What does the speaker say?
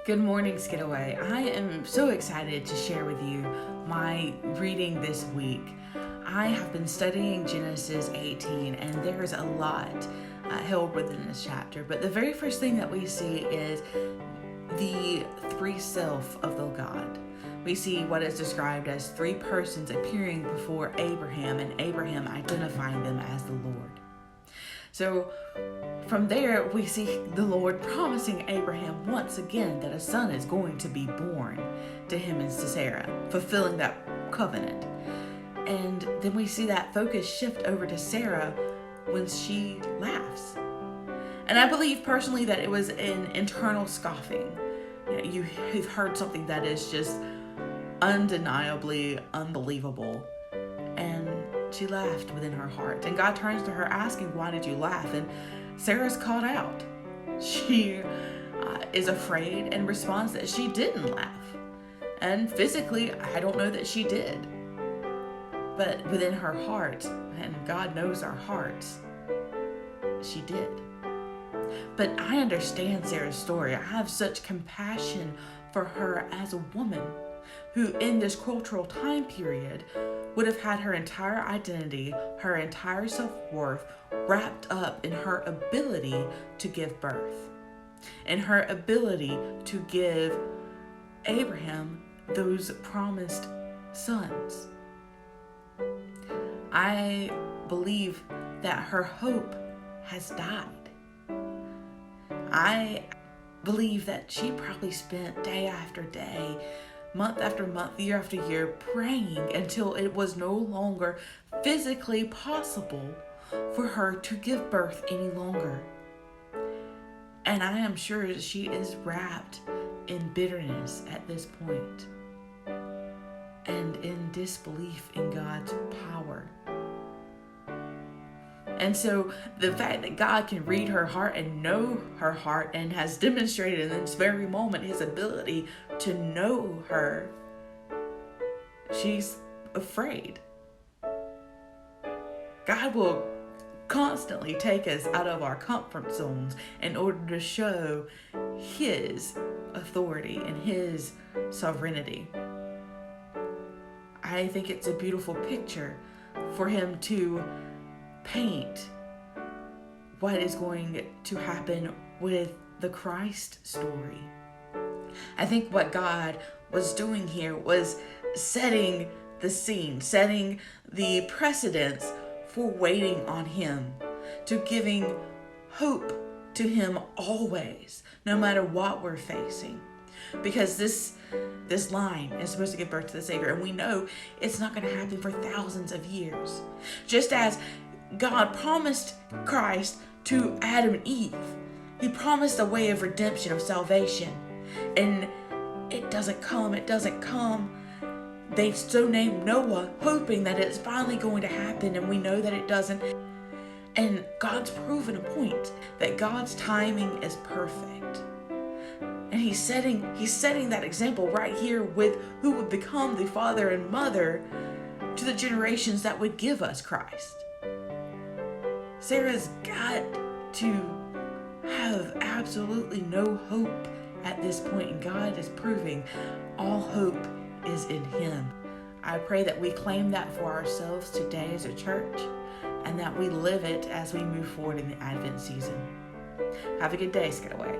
Good morning, Skidaway. I am so excited to share with you my reading this week. I have been studying Genesis 18, and there is a lot held within this chapter. But the very first thing that we see is the three self of the God. We see what is described as three persons appearing before Abraham, and Abraham identifying them as the Lord. So from there, we see the Lord promising Abraham once again that a son is going to be born to him and to Sarah, fulfilling that covenant. And then we see that focus shift over to Sarah when she laughs. And I believe personally that it was an internal scoffing. You've heard something that is just undeniably unbelievable. And she laughed within her heart. And God turns to her asking, "Why did you laugh?" And Sarah's caught out. She is afraid and responds that she didn't laugh. And physically, I don't know that she did. But within her heart, and God knows our hearts, she did. But I understand Sarah's story. I have such compassion for her as a woman who in this cultural time period would have had her entire identity, her entire self-worth wrapped up in her ability to give birth, and her ability to give Abraham those promised sons. I believe that her hope has died. I believe that she probably spent day after day, month after month, year after year, praying until it was no longer physically possible for her to give birth any longer. And I am sure she is wrapped in bitterness at this point and in disbelief in God's power. And so the fact that God can read her heart and know her heart and has demonstrated in this very moment his ability to know her, she's afraid. God will constantly take us out of our comfort zones in order to show his authority and his sovereignty. I think it's a beautiful picture for him to paint what is going to happen with the Christ story. I think what God was doing here was setting the scene, setting the precedence for waiting on him, to giving hope to him always, no matter what we're facing. Because this line is supposed to give birth to the Savior, and we know it's not going to happen for thousands of years. Just as God promised Christ to Adam and Eve, he promised a way of redemption, of salvation, and it doesn't come. They so named Noah, hoping that it's finally going to happen, and we know that it doesn't. And God's proven a point that God's timing is perfect. And he's setting that example right here with who would become the father and mother to the generations that would give us Christ. Sarah's got to have absolutely no hope at this point, and God is proving all hope is in him. I pray that we claim that for ourselves today as a church, and that we live it as we move forward in the Advent season. Have a good day, Skidaway.